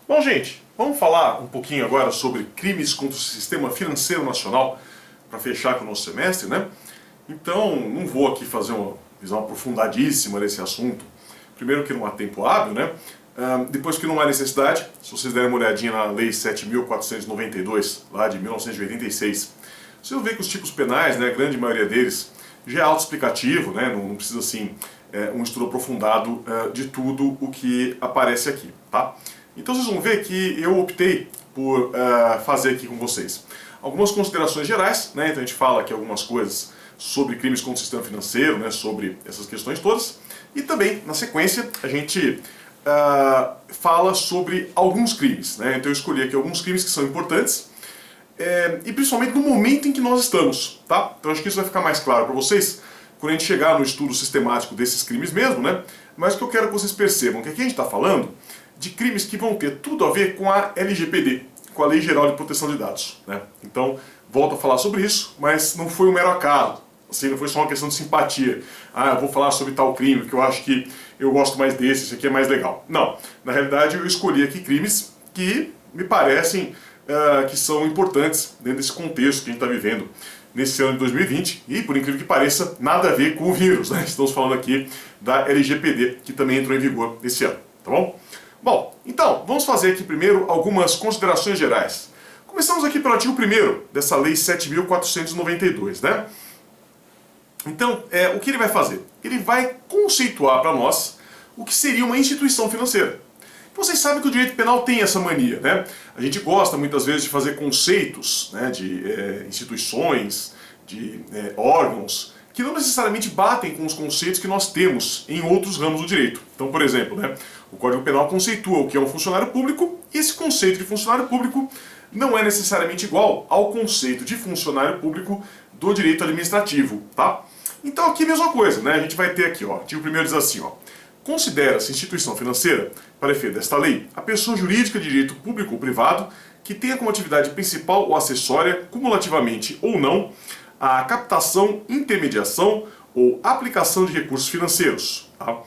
Bom, gente, vamos falar um pouquinho agora sobre crimes contra o sistema financeiro nacional para fechar com o nosso semestre, né? Então, não vou aqui fazer uma visão aprofundadíssima desse assunto. Primeiro que não há tempo hábil, né? Depois que não há necessidade, se vocês derem uma olhadinha na Lei 7.492, lá de 1986, vocês vão ver que os tipos penais, né, a grande maioria deles, já é autoexplicativo, né? Não precisa, assim, um estudo aprofundado de tudo o que aparece aqui, tá? Então vocês vão ver que eu optei por fazer aqui com vocês algumas considerações gerais, né? Então a gente fala aqui algumas coisas sobre crimes contra o sistema financeiro, né? Sobre essas questões todas. E também, na sequência, a gente fala sobre alguns crimes, né? Então eu escolhi aqui alguns crimes que são importantes e principalmente no momento em que nós estamos, tá? Então acho que isso vai ficar mais claro para vocês quando a gente chegar no estudo sistemático desses crimes mesmo, né? Mas o que eu quero que vocês percebam que aqui a gente está falando de crimes que vão ter tudo a ver com a LGPD, com a Lei Geral de Proteção de Dados, né? Então, volto a falar sobre isso, mas não foi um mero acaso, assim, não foi só uma questão de simpatia. Ah, eu vou falar sobre tal crime, que eu acho que eu gosto mais desse, esse aqui é mais legal. Não, na realidade eu escolhi aqui crimes que me parecem que são importantes dentro desse contexto que a gente está vivendo nesse ano de 2020 e, por incrível que pareça, nada a ver com o vírus, né? Estamos falando aqui da LGPD, que também entrou em vigor esse ano, tá bom? Bom, então, vamos fazer aqui primeiro algumas considerações gerais. Começamos aqui pelo artigo 1º dessa Lei 7.492, né? Então, o que ele vai fazer? Ele vai conceituar para nós o que seria uma instituição financeira. Vocês sabem que o direito penal tem essa mania, né? A gente gosta muitas vezes de fazer conceitos, né, de instituições, de órgãos, que não necessariamente batem com os conceitos que nós temos em outros ramos do direito. Então, por exemplo, né, o Código Penal conceitua o que é um funcionário público, e esse conceito de funcionário público não é necessariamente igual ao conceito de funcionário público do direito administrativo, tá? Então aqui a mesma coisa, né? A gente vai ter aqui, ó, o artigo 1º diz assim, ó: considera-se instituição financeira, para efeito desta lei, a pessoa jurídica de direito público ou privado que tenha como atividade principal ou acessória, cumulativamente ou não, a captação, intermediação ou aplicação de recursos financeiros, tá,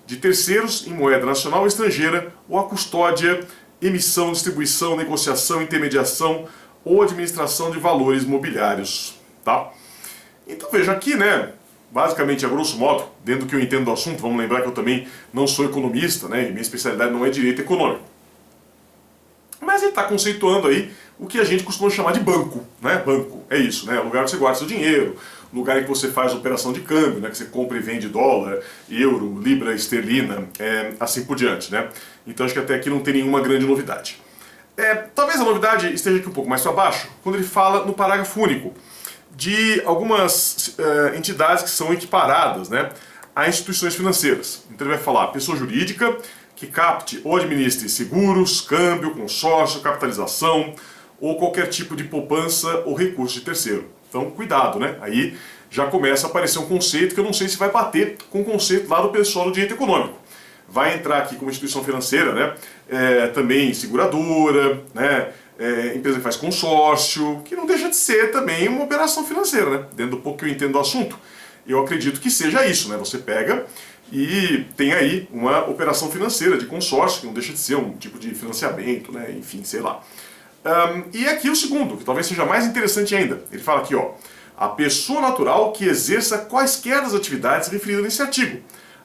de terceiros em moeda nacional ou estrangeira, ou a custódia, emissão, distribuição, negociação, intermediação ou administração de valores mobiliários, tá? Então veja aqui, né, basicamente, a grosso modo, dentro do que eu entendo do assunto, vamos lembrar que eu também não sou economista, né, e minha especialidade não é direito econômico. Mas ele está conceituando aí o que a gente costuma chamar de banco, né? Banco, é isso, né? O lugar onde você guarda seu dinheiro, lugar em que você faz operação de câmbio, né? Que você compra e vende dólar, euro, libra, esterlina, assim por diante, né? Então acho que até aqui não tem nenhuma grande novidade. Talvez a novidade esteja aqui um pouco mais para baixo, quando ele fala no parágrafo único de algumas entidades que são equiparadas, né, a instituições financeiras. Então ele vai falar pessoa jurídica que capte ou administre seguros, câmbio, consórcio, capitalização ou qualquer tipo de poupança ou recurso de terceiro. Então cuidado, né? Aí já começa a aparecer um conceito que eu não sei se vai bater com o conceito lá do pessoal do direito econômico. Vai entrar aqui como instituição financeira, né, também seguradora, né, empresa que faz consórcio, que não deixa de ser também uma operação financeira, né? Dentro do pouco que eu entendo do assunto, eu acredito que seja isso, né? Você pega e tem aí uma operação financeira de consórcio, que não deixa de ser um tipo de financiamento, né? Enfim, sei lá. E aqui o segundo, que talvez seja mais interessante ainda. Ele fala aqui, ó: a pessoa natural que exerça quaisquer das atividades referidas nesse artigo,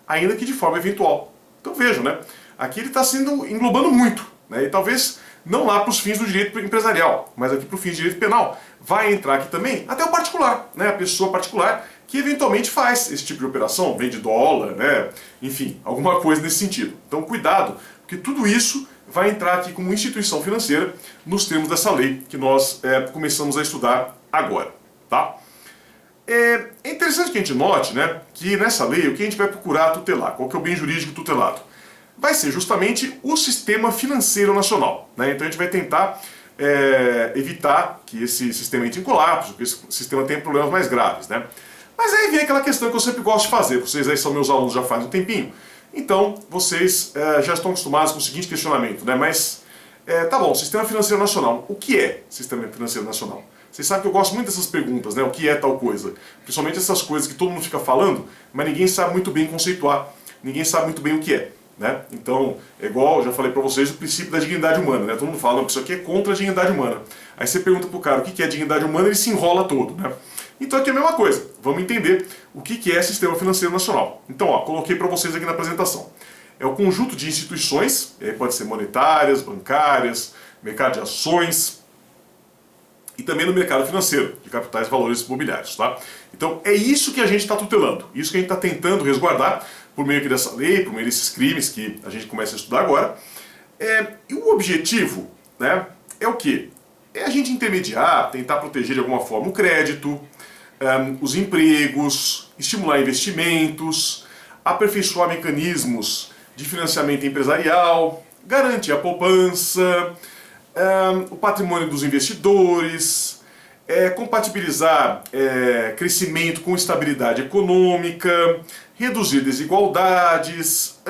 ainda que de forma eventual. Então vejam, né? Aqui ele está englobando muito, né? E talvez não lá para os fins do direito empresarial, mas aqui para o fim do direito penal. Vai entrar aqui também até o particular, né? A pessoa particular que eventualmente faz esse tipo de operação, vende dólar, né? Enfim, alguma coisa nesse sentido. Então cuidado, porque tudo isso vai entrar aqui como instituição financeira nos termos dessa lei que nós começamos a estudar agora, tá? É interessante que a gente note, né, que nessa lei o que a gente vai procurar tutelar, qual que é o bem jurídico tutelado? Vai ser justamente o sistema financeiro nacional, né? Então a gente vai tentar evitar que esse sistema entre em colapso, que esse sistema tenha problemas mais graves, né? Mas aí vem aquela questão que eu sempre gosto de fazer, vocês aí são meus alunos já faz um tempinho, então vocês já estão acostumados com o seguinte questionamento, né? Mas, tá bom, Sistema Financeiro Nacional, o que é Sistema Financeiro Nacional? Vocês sabem que eu gosto muito dessas perguntas, né? O que é tal coisa? Principalmente essas coisas que todo mundo fica falando, mas ninguém sabe muito bem conceituar, ninguém sabe muito bem o que é. né? Então, é igual, eu já falei para vocês, o princípio da dignidade humana, né? Todo mundo fala que isso aqui é contra a dignidade humana. Aí você pergunta pro cara o que é dignidade humana, ele se enrola todo, né? Então aqui é a mesma coisa, vamos entender o que é Sistema Financeiro Nacional. Então, ó, coloquei para vocês aqui na apresentação. É o conjunto de instituições, pode ser monetárias, bancárias, mercado de ações e também no mercado financeiro, de capitais e valores imobiliários, tá? Então é isso que a gente está tutelando, isso que a gente está tentando resguardar por meio aqui dessa lei, por meio desses crimes que a gente começa a estudar agora. E o objetivo, né, é o quê? É a gente intermediar, tentar proteger de alguma forma o crédito, os empregos, estimular investimentos, aperfeiçoar mecanismos de financiamento empresarial, garantir a poupança, o patrimônio dos investidores, compatibilizar crescimento com estabilidade econômica, reduzir desigualdades,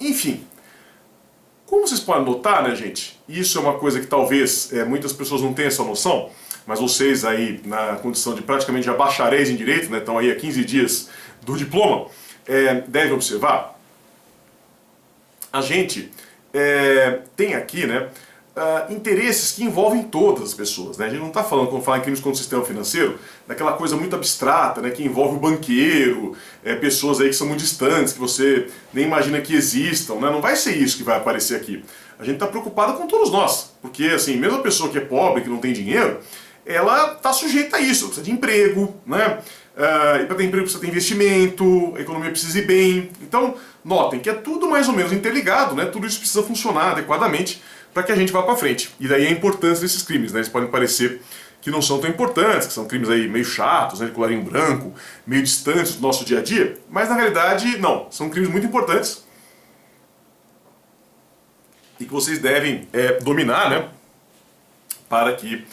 enfim. Como vocês podem notar, né, gente, isso é uma coisa que talvez muitas pessoas não tenham essa noção, mas vocês aí na condição de praticamente já bacharéis em Direito, né, estão aí há 15 dias do diploma, devem observar. A gente tem aqui, né, interesses que envolvem todas as pessoas, né? A gente não está falando, quando fala em crimes contra o sistema financeiro, daquela coisa muito abstrata, né, que envolve o banqueiro, pessoas aí que são muito distantes, que você nem imagina que existam, né? Não vai ser isso que vai aparecer aqui. A gente está preocupado com todos nós, porque assim, mesmo a pessoa que é pobre, que não tem dinheiro, ela está sujeita a isso, precisa de emprego, né? E para ter emprego precisa ter investimento, a economia precisa ir bem. Então, notem que é tudo mais ou menos interligado, né? Tudo isso precisa funcionar adequadamente para que a gente vá para frente. E daí a importância desses crimes, né? Eles podem parecer que não são tão importantes, que são crimes aí meio chatos, né, de colarinho branco, meio distantes do nosso dia a dia, mas na realidade não, são crimes muito importantes e que vocês devem dominar, né, para que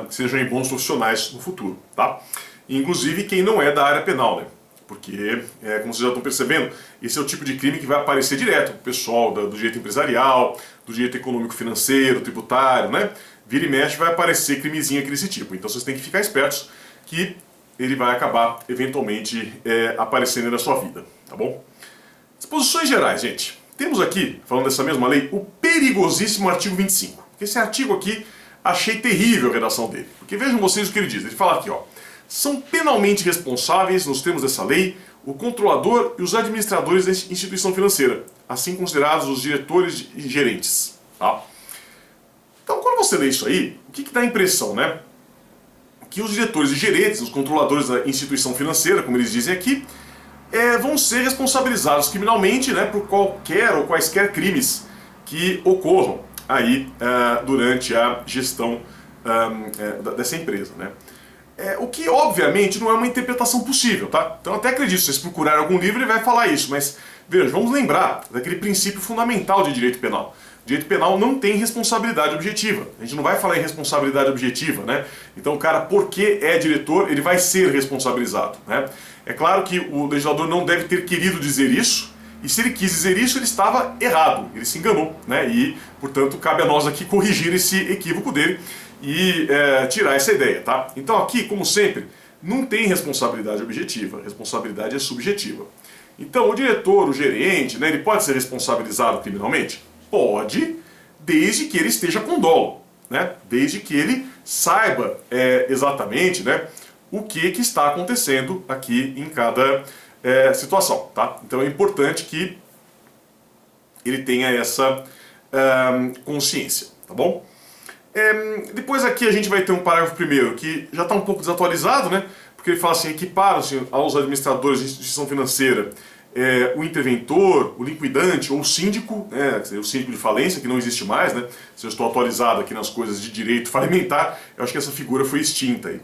sejam bons profissionais no futuro, tá? Inclusive quem não é da área penal, né? Porque, como vocês já estão percebendo, esse é o tipo de crime que vai aparecer direto. O pessoal do direito empresarial, do direito econômico-financeiro, tributário, né? Vira e mexe vai aparecer crimezinho aqui desse tipo. Então vocês têm que ficar espertos que ele vai acabar, eventualmente, aparecendo na sua vida, tá bom? Disposições gerais, gente. Temos aqui, falando dessa mesma lei, o perigosíssimo artigo 25. Esse artigo aqui, achei terrível a redação dele. Porque vejam vocês o que ele diz. Ele fala aqui, ó. São penalmente responsáveis, nos termos dessa lei, o controlador e os administradores da instituição financeira, assim considerados os diretores e gerentes. Tá? Então, quando você lê isso aí, o que dá a impressão, né? Que os diretores e gerentes, os controladores da instituição financeira, como eles dizem aqui, vão ser responsabilizados criminalmente, né, por qualquer ou quaisquer crimes que ocorram aí durante a gestão dessa empresa, né? O que, obviamente, não é uma interpretação possível, tá? Então, até acredito, se vocês procurarem algum livro, ele vai falar isso, mas, veja, vamos lembrar daquele princípio fundamental de direito penal. Direito penal não tem responsabilidade objetiva. A gente não vai falar em responsabilidade objetiva, né? Então, o cara, porque é diretor, ele vai ser responsabilizado, né? É claro que o legislador não deve ter querido dizer isso, e se ele quis dizer isso, ele estava errado, ele se enganou, né? E, portanto, cabe a nós aqui corrigir esse equívoco dele e tirar essa ideia, tá? Então aqui, como sempre, não tem responsabilidade objetiva, a responsabilidade é subjetiva. Então o diretor, o gerente, né, ele pode ser responsabilizado criminalmente? Pode, desde que ele esteja com dolo, né? Desde que ele saiba exatamente, né, o que está acontecendo aqui em cada situação, tá? Então é importante que ele tenha essa consciência, tá bom? Depois aqui a gente vai ter um parágrafo primeiro que já está um pouco desatualizado, né? Porque ele fala assim, equiparam-se aos administradores de instituição financeira o interventor, o liquidante ou o síndico, né? O síndico de falência, que não existe mais, né? Se eu estou atualizado aqui nas coisas de direito falimentar, eu acho que essa figura foi extinta aí.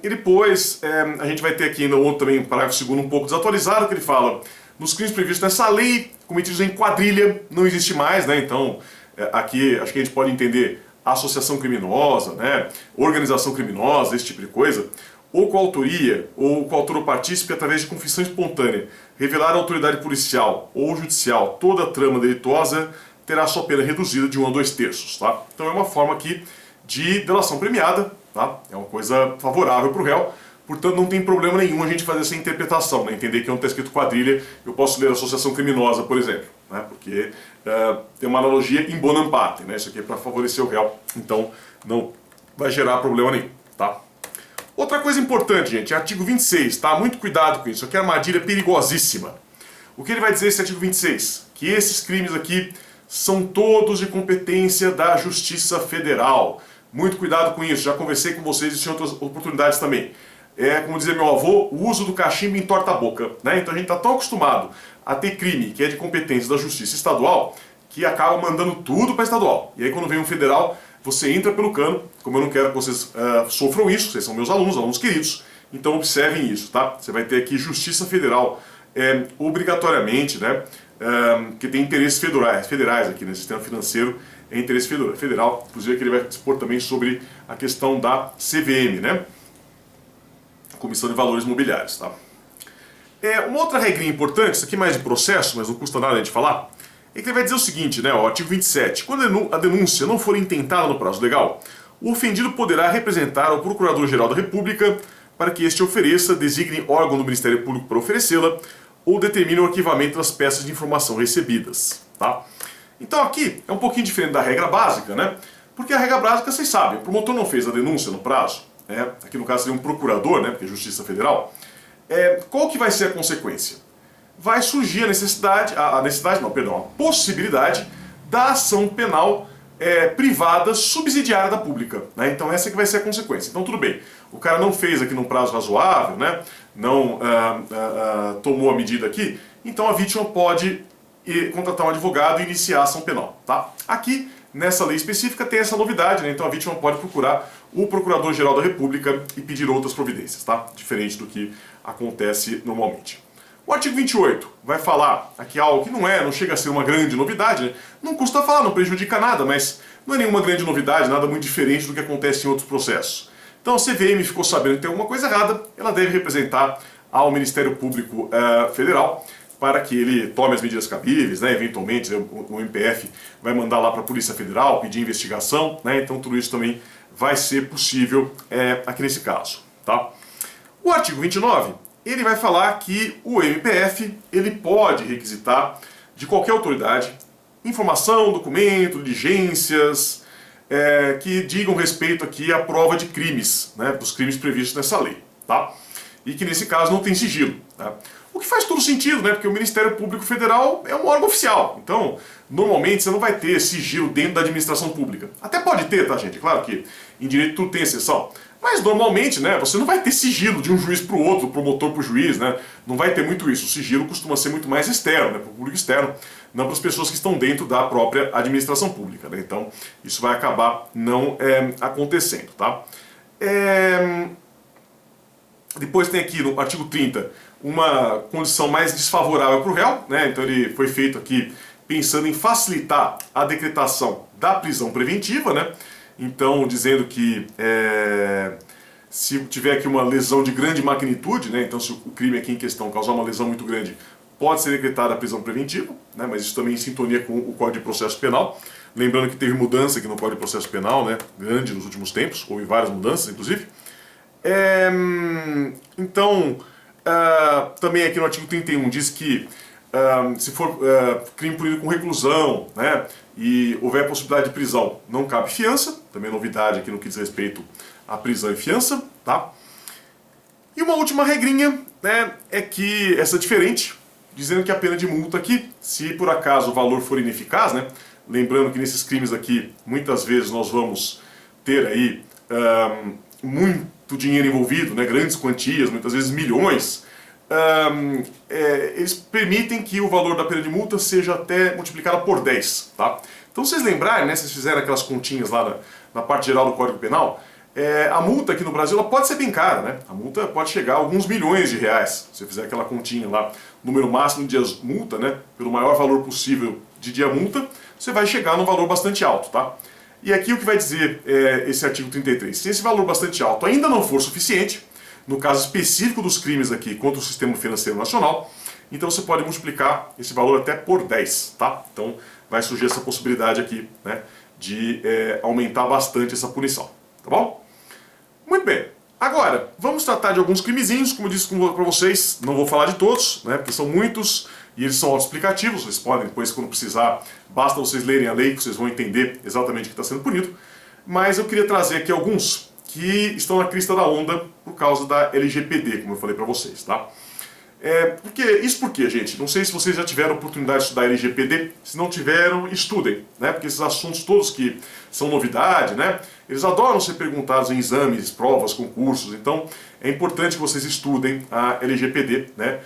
E depois a gente vai ter aqui no outro também um parágrafo segundo um pouco desatualizado, que ele fala, nos crimes previstos nessa lei, cometidos em quadrilha, não existe mais, né? Então, aqui acho que a gente pode entender associação criminosa, né, organização criminosa, esse tipo de coisa, ou coautoria, ou coautor ou partícipe através de confissão espontânea, revelar à autoridade policial ou judicial toda a trama delituosa, terá sua pena reduzida de 1 a 2/3, tá? Então é uma forma aqui de delação premiada, tá? É uma coisa favorável para o réu, portanto não tem problema nenhum a gente fazer essa interpretação, né? Entender que não está escrito quadrilha, eu posso ler associação criminosa, por exemplo, né? Porque tem uma analogia in bonam parte, né? Isso aqui é para favorecer o réu, então não vai gerar problema nenhum, tá? Outra coisa importante, gente, artigo 26, tá? Muito cuidado com isso, isso aqui é armadilha perigosíssima. O que ele vai dizer esse artigo 26? Que esses crimes aqui são todos de competência da Justiça Federal. Muito cuidado com isso, já conversei com vocês em outras oportunidades também. É, como dizia meu avô, o uso do cachimbo entorta a boca, né? Então a gente está tão acostumado a ter crime que é de competência da Justiça Estadual que acaba mandando tudo para estadual. E aí quando vem um federal, você entra pelo cano, como eu não quero que vocês sofram isso, vocês são meus alunos, alunos queridos, então observem isso, tá? Você vai ter aqui Justiça Federal, obrigatoriamente, né? Que tem interesses federais aqui no sistema financeiro, é interesse federal, inclusive que ele vai expor também sobre a questão da CVM, né? Comissão de Valores Mobiliários, tá? Uma outra regrinha importante, isso aqui é mais de processo, mas não custa nada a gente falar, é que ele vai dizer o seguinte, né, o artigo 27, quando a denúncia não for intentada no prazo legal, o ofendido poderá representar ao Procurador-Geral da República para que este ofereça, designe órgão do Ministério Público para oferecê-la ou determine o arquivamento das peças de informação recebidas, tá? Então aqui é um pouquinho diferente da regra básica, né? Porque a regra básica, vocês sabem, o promotor não fez a denúncia no prazo, aqui no caso seria um procurador, né, porque é Justiça Federal, qual que vai ser a consequência? Vai surgir a possibilidade da ação penal privada subsidiária da pública, né? Então essa que vai ser a consequência. Então tudo bem, o cara não fez aqui num prazo razoável, né? Não tomou a medida aqui, então a vítima pode contratar um advogado e iniciar a ação penal, tá? Aqui, nessa lei específica, tem essa novidade, né? Então a vítima pode procurar o Procurador-Geral da República e pedir outras providências, tá? Diferente do que acontece normalmente. O artigo 28 vai falar aqui algo que não chega a ser uma grande novidade, né? Não custa falar, não prejudica nada, mas não é nenhuma grande novidade, nada muito diferente do que acontece em outros processos. Então a CVM ficou sabendo que tem alguma coisa errada, ela deve representar ao Ministério Público Federal para que ele tome as medidas cabíveis, né? Eventualmente o MPF vai mandar lá para a Polícia Federal pedir investigação, né? Então tudo isso também vai ser possível aqui nesse caso, tá? O artigo 29, ele vai falar que o MPF ele pode requisitar de qualquer autoridade informação, documento, diligências que digam respeito aqui à prova de crimes, né? Dos crimes previstos nessa lei, tá? E que nesse caso não tem sigilo, tá? O que faz todo sentido, né? Porque o Ministério Público Federal é um órgão oficial. Então, normalmente você não vai ter sigilo dentro da administração pública. Até pode ter, tá, gente? Claro que em direito tudo tem exceção. Mas normalmente, né, você não vai ter sigilo de um juiz para o outro, promotor para o juiz, né? Não vai ter muito isso. O sigilo costuma ser muito mais externo, né, para o público externo, não para as pessoas que estão dentro da própria administração pública, né? Então, isso vai acabar não acontecendo, tá? Depois tem aqui no artigo 30 uma condição mais desfavorável para o réu, né? Então ele foi feito aqui pensando em facilitar a decretação da prisão preventiva, né? Então dizendo que se tiver aqui uma lesão de grande magnitude, né? Então se o crime aqui em questão causar uma lesão muito grande, pode ser decretada a prisão preventiva, né? Mas isso também em sintonia com o Código de Processo Penal. Lembrando que teve mudança aqui no Código de Processo Penal, né? Grande nos últimos tempos, houve várias mudanças inclusive. Então, também aqui no artigo 31 diz que se for crime punido com reclusão, né, e houver possibilidade de prisão, não cabe fiança, também novidade aqui no que diz respeito à prisão e fiança, tá? E uma última regrinha, né, é que essa é diferente, dizendo que a pena de multa aqui, se por acaso o valor for ineficaz, né, lembrando que nesses crimes aqui, muitas vezes nós vamos ter aí muito dinheiro envolvido, né, grandes quantias, muitas vezes milhões, eles permitem que o valor da pena de multa seja até multiplicado por 10, tá? Então, se vocês lembrarem, né, se vocês fizerem aquelas continhas lá na parte geral do Código Penal, a multa aqui no Brasil ela pode ser bem cara, né? A multa pode chegar a alguns milhões de reais, se você fizer aquela continha lá, número máximo de dias multa, né, pelo maior valor possível de dia multa, você vai chegar num valor bastante alto, tá? E aqui o que vai dizer esse artigo 33, se esse valor bastante alto ainda não for suficiente, no caso específico dos crimes aqui contra o Sistema Financeiro Nacional, então você pode multiplicar esse valor até por 10, tá? Então vai surgir essa possibilidade aqui, né, de aumentar bastante essa punição, tá bom? Muito bem, Agora, vamos tratar de alguns crimezinhos, como eu disse para vocês, não vou falar de todos, né, porque são muitos e eles são autoexplicativos, vocês podem depois, quando precisar, basta vocês lerem a lei que vocês vão entender exatamente o que está sendo punido. Mas eu queria trazer aqui alguns que estão na crista da onda por causa da LGPD, como eu falei para vocês, tá? Isso por quê, gente? Não sei se vocês já tiveram oportunidade de estudar LGPD. Se não tiveram, estudem, né? Porque esses assuntos todos que são novidade, né? Eles adoram ser perguntados em exames, provas, concursos. Então, é importante que vocês estudem a LGPD, né?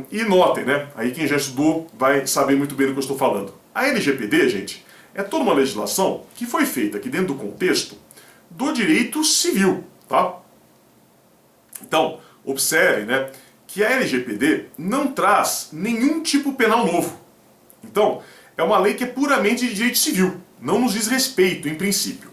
E notem, né? Aí quem já estudou vai saber muito bem do que eu estou falando. A LGPD, gente, é toda uma legislação que foi feita aqui dentro do contexto do direito civil, tá? Então, observe, né, que a LGPD não traz nenhum tipo penal novo. Então, é uma lei que é puramente de direito civil, não nos diz respeito, em princípio.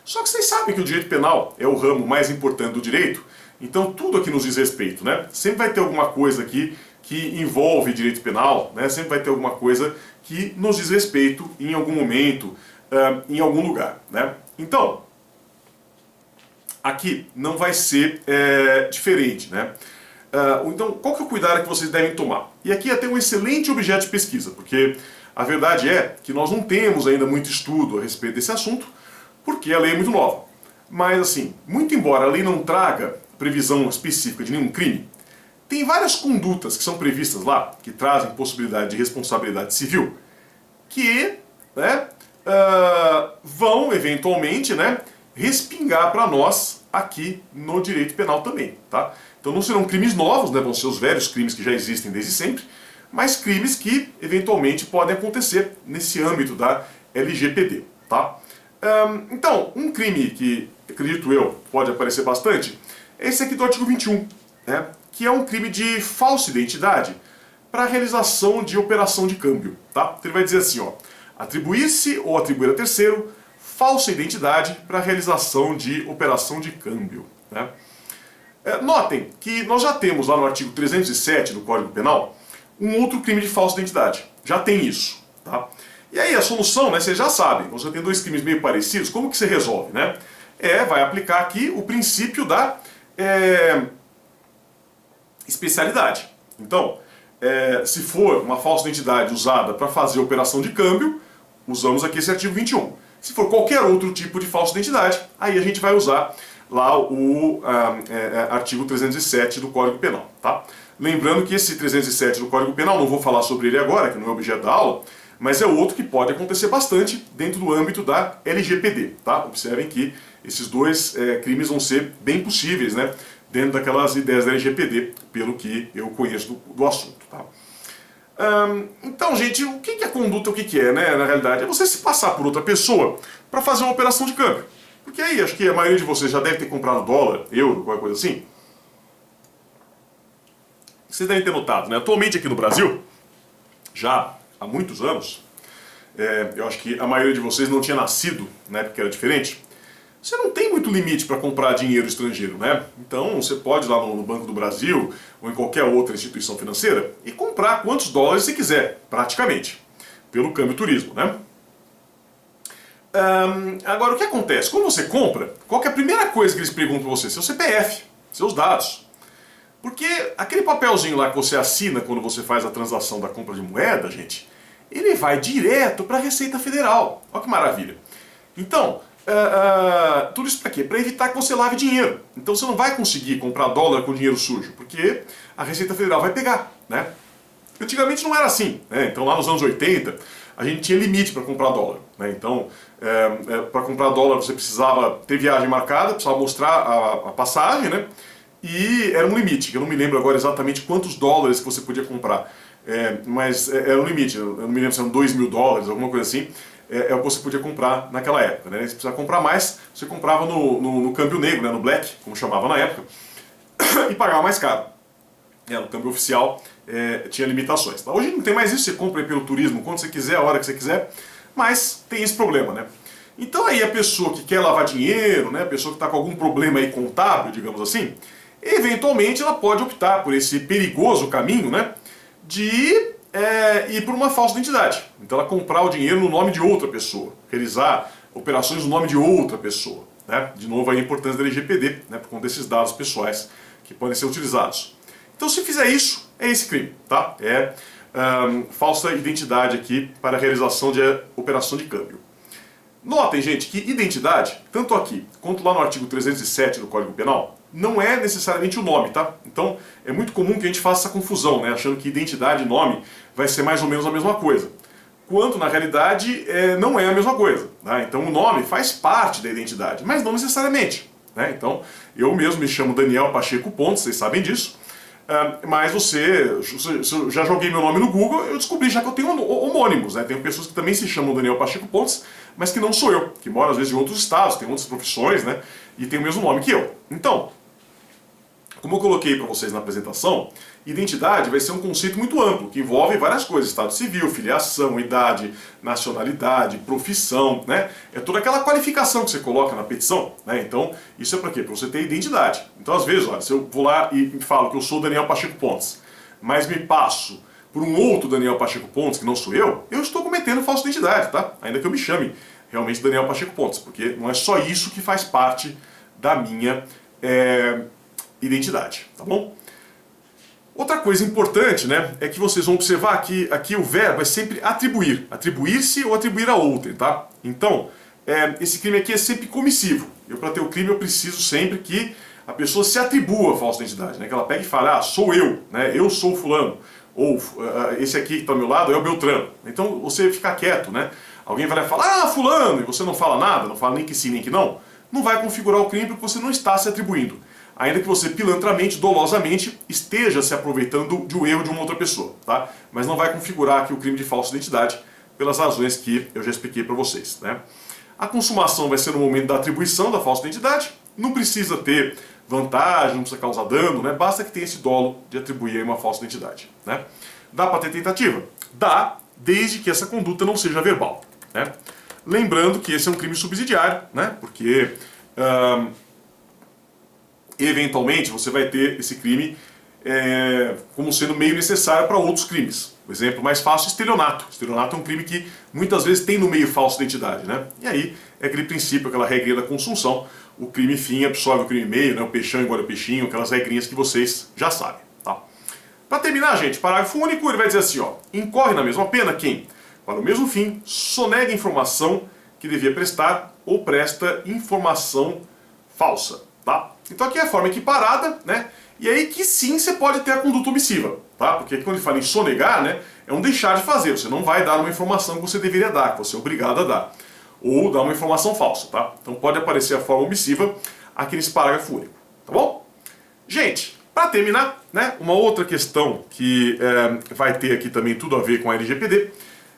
Só que vocês sabem que o direito penal é o ramo mais importante do direito, então tudo aqui nos diz respeito, né? Sempre vai ter alguma coisa aqui que envolve direito penal, né? Sempre vai ter alguma coisa que nos diz respeito em algum momento, em algum lugar, né? Então, aqui não vai ser diferente, né? Então, qual que é o cuidado que vocês devem tomar? E aqui é ter um excelente objeto de pesquisa, porque a verdade é que nós não temos ainda muito estudo a respeito desse assunto, porque a lei é muito nova. Mas assim, muito embora a lei não traga previsão específica de nenhum crime, tem várias condutas que são previstas lá, que trazem possibilidade de responsabilidade civil, que, né, vão eventualmente, né, respingar para nós aqui no direito penal também, tá? Então não serão crimes novos, né, vão ser os velhos crimes que já existem desde sempre, mas crimes que eventualmente podem acontecer nesse âmbito da LGPD, tá? Então, um crime que, acredito eu, pode aparecer bastante, é esse aqui do artigo 21, né, que é um crime de falsa identidade para a realização de operação de câmbio, tá? Então ele vai dizer assim, ó, atribuir-se ou atribuir a terceiro falsa identidade para a realização de operação de câmbio, né? Notem que nós já temos lá no artigo 307 do Código Penal um outro crime de falsa identidade. Já tem isso, tá? E aí a solução, né, vocês já sabem, você tem dois crimes meio parecidos, como que você resolve, né? Vai aplicar aqui o princípio da especialidade. Então, se for uma falsa identidade usada para fazer operação de câmbio, usamos aqui esse artigo 21. Se for qualquer outro tipo de falsa identidade, aí a gente vai usar lá o artigo 307 do Código Penal, tá? Lembrando que esse 307 do Código Penal, não vou falar sobre ele agora, que não é objeto da aula, mas é outro que pode acontecer bastante dentro do âmbito da LGPD, tá? Observem que esses dois crimes vão ser bem possíveis, né, dentro daquelas ideias da LGPD, pelo que eu conheço do assunto, tá? Então, gente, o que é conduta, o que é, né, na realidade? É você se passar por outra pessoa para fazer uma operação de câmbio. Porque aí, acho que a maioria de vocês já deve ter comprado dólar, euro, qualquer coisa assim. Vocês devem ter notado, né? Atualmente aqui no Brasil, já há muitos anos, eu acho que a maioria de vocês não tinha nascido na época que era diferente, você não tem muito limite para comprar dinheiro estrangeiro, né? Então você pode ir lá no Banco do Brasil ou em qualquer outra instituição financeira e comprar quantos dólares você quiser, praticamente, pelo câmbio turismo, né? Agora, o que acontece? Quando você compra, qual que é a primeira coisa que eles perguntam para você? Seu CPF, seus dados. Porque aquele papelzinho lá que você assina quando você faz a transação da compra de moeda, gente, ele vai direto para a Receita Federal. Olha que maravilha. Então, tudo isso para quê? Para evitar que você lave dinheiro. Então você não vai conseguir comprar dólar com dinheiro sujo, porque a Receita Federal vai pegar, né? Antigamente não era assim, né? Então lá nos anos 80 a gente tinha limite para comprar dólar, né? Então para comprar dólar você precisava ter viagem marcada, precisava mostrar a passagem, né? E era um limite, que eu não me lembro agora exatamente quantos dólares que você podia comprar, mas era um limite, eu não me lembro se eram 2 mil dólares, alguma coisa assim, é o que você podia comprar naquela época, né? Se precisava comprar mais, você comprava no câmbio negro, né? No black, como chamava na época, e pagava mais caro. No câmbio oficial tinha limitações. Tá? Hoje não tem mais isso, você compra aí pelo turismo quando você quiser, a hora que você quiser, mas tem esse problema, né? Então aí a pessoa que quer lavar dinheiro, né? A pessoa que está com algum problema aí contábil, digamos assim, eventualmente ela pode optar por esse perigoso caminho, né, de ir por uma falsa identidade. Então ela comprar o dinheiro no nome de outra pessoa, realizar operações no nome de outra pessoa, né? De novo, a importância da LGPD, né? Por conta desses dados pessoais que podem ser utilizados. Então, se fizer isso, é esse crime, tá? É falsa identidade aqui para a realização de operação de câmbio. Notem, gente, que identidade, tanto aqui quanto lá no artigo 307 do Código Penal, não é necessariamente o nome, tá? Então, é muito comum que a gente faça essa confusão, né? Achando que identidade e nome vai ser mais ou menos a mesma coisa. Quando, na realidade, não é a mesma coisa, tá? Então, o nome faz parte da identidade, mas não necessariamente, né? Então, eu mesmo me chamo Daniel Pacheco Pontes, vocês sabem disso. Mas se eu já joguei meu nome no Google, eu descobri já que eu tenho homônimos, né? Tenho pessoas que também se chamam Daniel Pacheco Pontes, mas que não sou eu, que moram às vezes em outros estados, tem outras profissões, né? E tem o mesmo nome que eu. Então, como eu coloquei para vocês na apresentação, identidade vai ser um conceito muito amplo, que envolve várias coisas, estado civil, filiação, idade, nacionalidade, profissão, né? É toda aquela qualificação que você coloca na petição, né? Então, isso é para quê? Para você ter identidade. Então, às vezes, olha, se eu vou lá e falo que eu sou Daniel Pacheco Pontes, mas me passo por um outro Daniel Pacheco Pontes, que não sou eu estou cometendo falsa identidade, tá? Ainda que eu me chame realmente Daniel Pacheco Pontes, porque não é só isso que faz parte da minha identidade, tá bom? Outra coisa importante, né, é que vocês vão observar que aqui o verbo é sempre atribuir, atribuir-se ou atribuir a outrem, tá? Então, esse crime aqui é sempre comissivo. Eu, para ter o crime, eu preciso sempre que a pessoa se atribua a falsa identidade, né? Que ela pegue e fale, ah, sou eu, né? Eu sou fulano, ou esse aqui que está ao meu lado é o Beltrano. Então, você fica quieto, né? Alguém vai lá e fala, ah, fulano, e você não fala nada, não fala nem que sim, nem que não vai configurar o crime porque você não está se atribuindo. Ainda que você pilantramente, dolosamente, esteja se aproveitando de um erro de uma outra pessoa, tá? Mas não vai configurar aqui o crime de falsa identidade pelas razões que eu já expliquei para vocês, né? A consumação vai ser no momento da atribuição da falsa identidade, não precisa ter vantagem, não precisa causar dano, né? Basta que tenha esse dolo de atribuir uma falsa identidade, né? Dá para ter tentativa? Dá, desde que essa conduta não seja verbal, né? Lembrando que esse é um crime subsidiário, né? Porque eventualmente você vai ter esse crime como sendo meio necessário para outros crimes. O exemplo mais fácil é estelionato. Estelionato é um crime que muitas vezes tem no meio falsa identidade, né? E aí é aquele princípio, aquela regrinha da consunção, o crime fim absorve o crime meio, né? O peixão engole o peixinho, aquelas regrinhas que vocês já sabem, tá? Para terminar, gente, parágrafo único, ele vai dizer assim, ó, incorre na mesma pena quem, para o mesmo fim, sonega informação que devia prestar ou presta informação falsa, tá? Então aqui é a forma equiparada, né? E aí que sim você pode ter a conduta omissiva, tá? Porque quando ele fala em sonegar, né, é um deixar de fazer. Você não vai dar uma informação que você deveria dar, que você é obrigado a dar. Ou dar uma informação falsa, tá? Então pode aparecer a forma omissiva aqui nesse parágrafo único, tá bom? Gente, para terminar, né, uma outra questão que vai ter aqui também tudo a ver com a LGPD,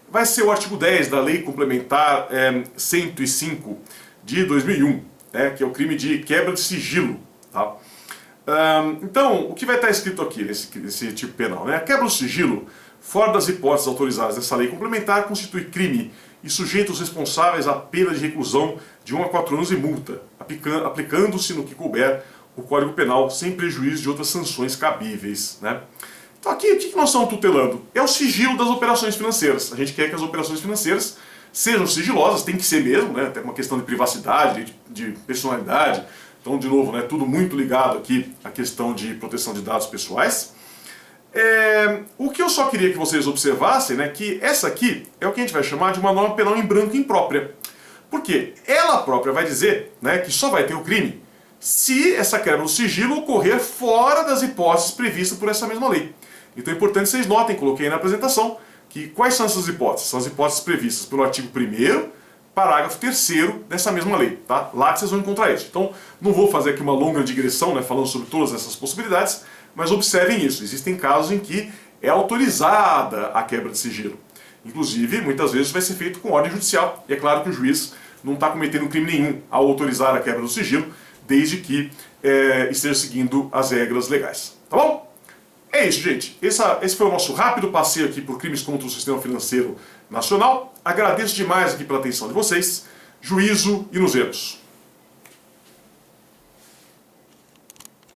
vai ser o artigo 10 da Lei Complementar 105 de 2001, né, que é o crime de quebra de sigilo, tá? Então, o que vai estar escrito aqui nesse tipo penal, né? A quebra do sigilo, fora das hipóteses autorizadas nessa lei complementar, constitui crime e sujeita os responsáveis à pena de reclusão de 1 a 4 anos e multa, aplicando-se no que couber o Código Penal, sem prejuízo de outras sanções cabíveis, né? Então aqui, o que nós estamos tutelando? É o sigilo das operações financeiras. A gente quer que as operações financeiras sejam sigilosas, tem que ser mesmo, né? Tem uma questão de privacidade, de personalidade. Então, de novo, né, tudo muito ligado aqui à questão de proteção de dados pessoais. O que eu só queria que vocês observassem, né, que essa aqui é o que a gente vai chamar de uma norma penal em branco imprópria. Por quê? Ela própria vai dizer, né, que só vai ter o crime se essa quebra do sigilo ocorrer fora das hipóteses previstas por essa mesma lei. Então é importante que vocês notem, coloquei aí na apresentação, que quais são essas hipóteses? São as hipóteses previstas pelo artigo 1º, parágrafo 3º dessa mesma lei, tá? Lá que vocês vão encontrar isso. Então, não vou fazer aqui uma longa digressão, né, falando sobre todas essas possibilidades, mas observem isso. Existem casos em que é autorizada a quebra de sigilo. Inclusive, muitas vezes vai ser feito com ordem judicial. E é claro que o juiz não está cometendo crime nenhum ao autorizar a quebra do sigilo, desde que esteja seguindo as regras legais. Tá bom? É isso, gente. Esse foi o nosso rápido passeio aqui por crimes contra o sistema financeiro nacional. Agradeço demais aqui pela atenção de vocês. Juízo e nos erros.